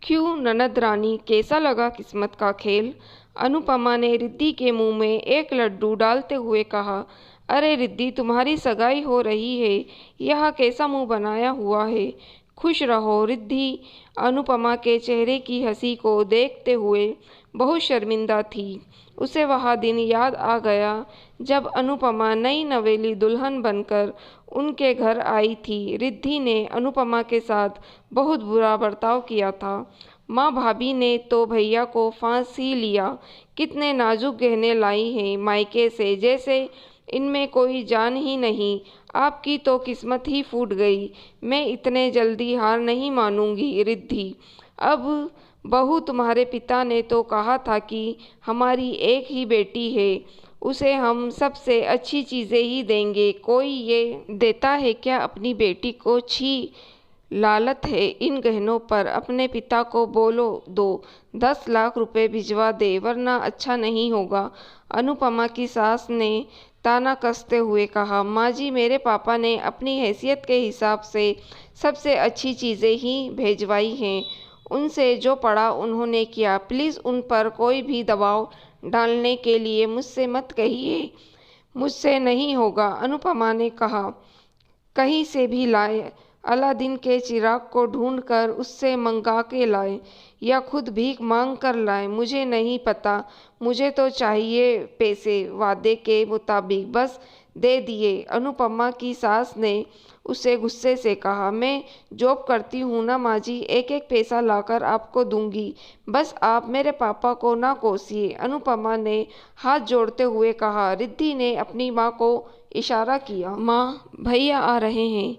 क्यों ननद रानी, कैसा लगा किस्मत का खेल? अनुपमा ने रिद्धि के मुंह में एक लड्डू डालते हुए कहा। अरे रिद्धि, तुम्हारी सगाई हो रही है, यह कैसा मुंह बनाया हुआ है? खुश रहो रिद्धि अनुपमा के चेहरे की हंसी को देखते हुए बहुत शर्मिंदा थी। उसे वह दिन याद आ गया जब अनुपमा नई नवेली दुल्हन बनकर उनके घर आई थी। रिद्धि ने अनुपमा के साथ बहुत बुरा बर्ताव किया था। माँ भाभी ने तो भैया को फांस ही लिया। कितने नाजुक गहने लाई हैं मायके से, जैसे इनमें कोई जान ही नहीं। आपकी तो किस्मत ही फूट गई। मैं इतने जल्दी हार नहीं मानूंगी रिद्धि। अब बहू, तुम्हारे पिता ने तो कहा था कि हमारी एक ही बेटी है, उसे हम सबसे अच्छी चीज़ें ही देंगे। कोई ये देता है क्या अपनी बेटी को? छी, लालत है इन गहनों पर। अपने पिता को बोलो दो 10 लाख रुपए भिजवा दे, वरना अच्छा नहीं होगा। अनुपमा की सास ने ताना कसते हुए कहा। माँ जी, मेरे पापा ने अपनी हैसियत के हिसाब से सबसे अच्छी चीज़ें ही भेजवाई हैं। उनसे जो पड़ा उन्होंने किया। प्लीज़ उन पर कोई भी दबाव डालने के लिए मुझसे मत कहिए। मुझसे नहीं होगा, अनुपमा ने कहा। कहीं से भी लाए, अलादीन के चिराग को ढूंढकर उससे मंगा के लाए या खुद भीख मांग कर लाए, मुझे नहीं पता। मुझे तो चाहिए पैसे, वादे के मुताबिक, बस दे दिए। अनुपमा की सास ने उसे गुस्से से कहा। मैं जॉब करती हूँ ना माँ जी, एक एक पैसा लाकर आपको दूंगी। बस आप मेरे पापा को ना कोसिए, अनुपमा ने हाथ जोड़ते हुए कहा। रिद्धि ने अपनी माँ को इशारा किया। माँ, भैया आ रहे हैं।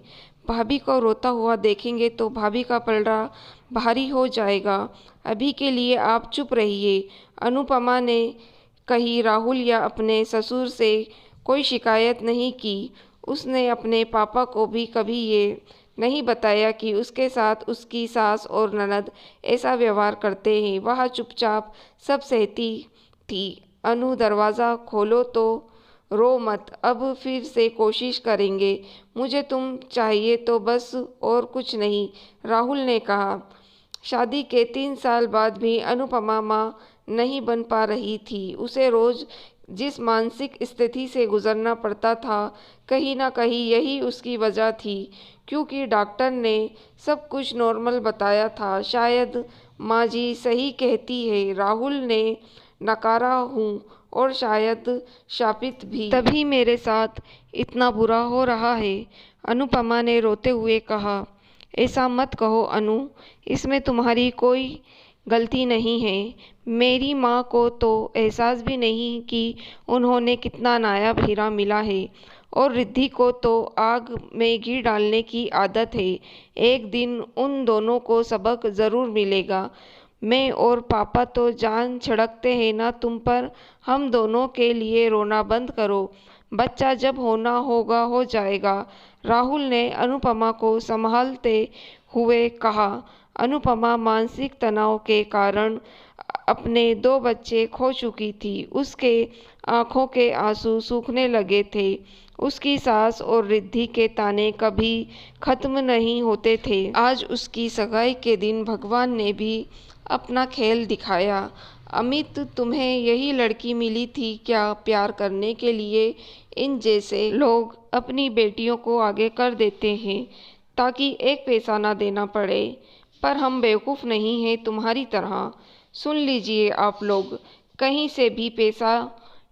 भाभी को रोता हुआ देखेंगे तो भाभी का पलड़ा भारी हो जाएगा। अभी के लिए आप चुप रहिए, अनुपमा ने कही। राहुल या अपने ससुर से कोई शिकायत नहीं की। उसने अपने पापा को भी कभी ये नहीं बताया कि उसके साथ उसकी सास और ननद ऐसा व्यवहार करते हैं। वह चुपचाप सब सहती थी। अनु, दरवाज़ा खोलो तो रो मत। अब फिर से कोशिश करेंगे। मुझे तुम चाहिए तो बस, और कुछ नहीं, राहुल ने कहा। शादी के 3 साल बाद भी अनुपमा माँ नहीं बन पा रही थी। उसे रोज जिस मानसिक स्थिति से गुजरना पड़ता था, कहीं ना कहीं यही उसकी वजह थी। क्योंकि डॉक्टर ने सब कुछ नॉर्मल बताया था। शायद माँ जी सही कहती है, राहुल ने नकारा हूँ, और शायद शापित भी। तभी मेरे साथ इतना बुरा हो रहा है, अनुपमा ने रोते हुए कहा। ऐसा मत कहो अनु, इसमें तुम्हारी कोई गलती नहीं है। मेरी माँ को तो एहसास भी नहीं कि उन्होंने कितना नायाब हीरा मिला है, और रिद्धि को तो आग में घी डालने की आदत है। एक दिन उन दोनों को सबक ज़रूर मिलेगा। मैं और पापा तो जान छिड़कते हैं ना तुम पर। हम दोनों के लिए रोना बंद करो। बच्चा जब होना होगा हो जाएगा, राहुल ने अनुपमा को संभालते हुए कहा। अनुपमा मानसिक तनाव के कारण अपने 2 बच्चे खो चुकी थी। उसके आंखों के आंसू सूखने लगे थे। उसकी सास और रिद्धि के ताने कभी खत्म नहीं होते थे। आज उसकी सगाई के दिन भगवान ने भी अपना खेल दिखाया। अमित, तुम्हें यही लड़की मिली थी क्या प्यार करने के लिए? इन जैसे लोग अपनी बेटियों को आगे कर देते हैं ताकि एक पैसा ना देना पड़े। पर हम बेवकूफ़ नहीं हैं तुम्हारी तरह। सुन लीजिए आप लोग, कहीं से भी पैसा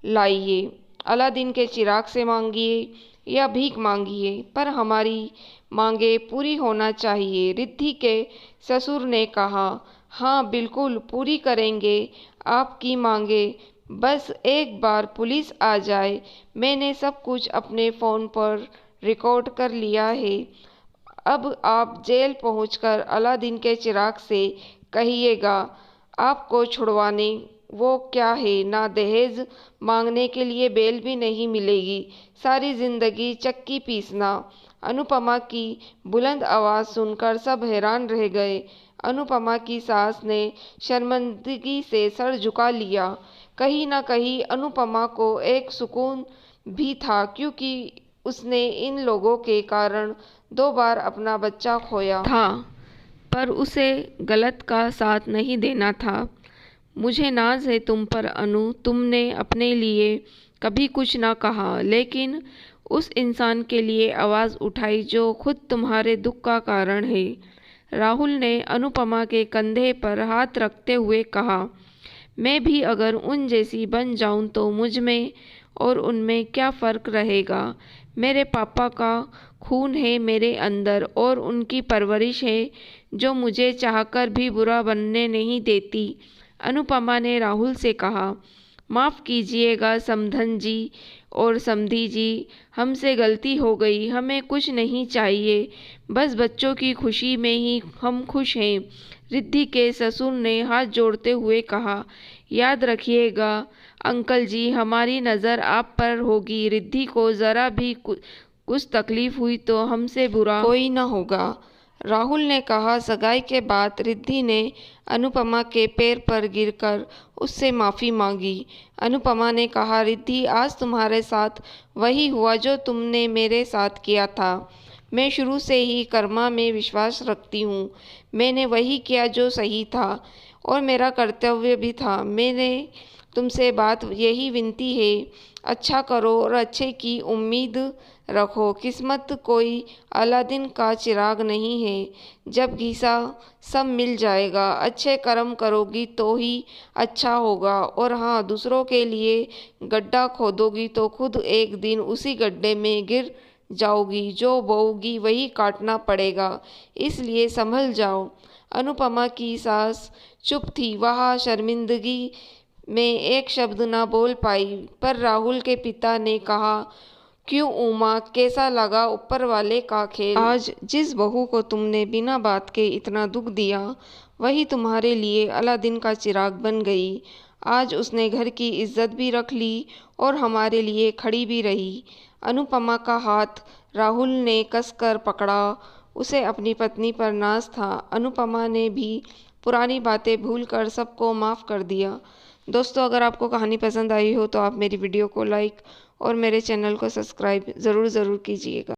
लाइए, अलादीन के चिराग से मांगिए या भीख मांगिए, पर हमारी मांगे पूरी होना चाहिए। रिद्धि के ससुर ने कहा। हाँ बिल्कुल, पूरी करेंगे आपकी मांगे। बस एक बार पुलिस आ जाए। मैंने सब कुछ अपने फ़ोन पर रिकॉर्ड कर लिया है। अब आप जेल पहुंचकर अलादीन के चिराग से कहिएगा आपको छुड़वाने। वो क्या है, ना दहेज मांगने के लिए बेल भी नहीं मिलेगी। सारी जिंदगी चक्की पीसना। अनुपमा की बुलंद आवाज़ सुनकर सब हैरान रह गए। अनुपमा की सास ने शर्मिंदगी से सर झुका लिया। कहीं ना कहीं अनुपमा को एक सुकून भी था, क्योंकि उसने इन लोगों के कारण 2 बार अपना बच्चा खोया था। पर उसे गलत का साथ नहीं देना था। मुझे नाज है तुम पर अनु, तुमने अपने लिए कभी कुछ ना कहा, लेकिन उस इंसान के लिए आवाज़ उठाई जो खुद तुम्हारे दुख का कारण है। राहुल ने अनुपमा के कंधे पर हाथ रखते हुए कहा, मैं भी अगर उन जैसी बन जाऊं तो मुझ में और उनमें क्या फ़र्क रहेगा। मेरे पापा का खून है मेरे अंदर और उनकी परवरिश है जो मुझे चाहकर भी बुरा बनने नहीं देती। अनुपमा ने राहुल से कहा, माफ़ कीजिएगा समधन जी और समधी जी, हमसे गलती हो गई, हमें कुछ नहीं चाहिए, बस बच्चों की खुशी में ही हम खुश हैं। रिद्धि के ससुर ने हाथ जोड़ते हुए कहा, याद रखिएगा अंकल जी, हमारी नज़र आप पर होगी। रिद्धि को ज़रा भी कुछ तकलीफ हुई तो हमसे बुरा कोई न होगा। राहुल ने कहा। सगाई के बाद रिद्धि ने अनुपमा के पैर पर गिरकर उससे माफ़ी मांगी। अनुपमा ने कहा, रिद्धि, आज तुम्हारे साथ वही हुआ जो तुमने मेरे साथ किया था। मैं शुरू से ही कर्मा में विश्वास रखती हूँ। मैंने वही किया जो सही था और मेरा कर्तव्य भी था। मैंने तुमसे बात यही विनती है, अच्छा करो और अच्छे की उम्मीद रखो। किस्मत कोई अलादीन का चिराग नहीं है, जब घिसा सब मिल जाएगा। अच्छे कर्म करोगी तो ही अच्छा होगा, और हाँ, दूसरों के लिए गड्ढा खोदोगी तो खुद एक दिन उसी गड्ढे में गिर जाओगी। जो बोओगी वही काटना पड़ेगा, इसलिए संभल जाओ। अनुपमा की सास चुप थी, वह शर्मिंदगी में एक शब्द न बोल पाई। पर राहुल के पिता ने कहा, क्यों उमा, कैसा लगा ऊपर वाले का खेल? आज जिस बहू को तुमने बिना बात के इतना दुख दिया, वही तुम्हारे लिए अलादीन का चिराग बन गई। आज उसने घर की इज्जत भी रख ली और हमारे लिए खड़ी भी रही। अनुपमा का हाथ राहुल ने कसकर पकड़ा। उसे अपनी पत्नी पर नाज था। अनुपमा ने भी पुरानी बातें भूलकर सबको माफ़ कर दिया। दोस्तों, अगर आपको कहानी पसंद आई हो तो आप मेरी वीडियो को लाइक और मेरे चैनल को सब्सक्राइब ज़रूर कीजिएगा।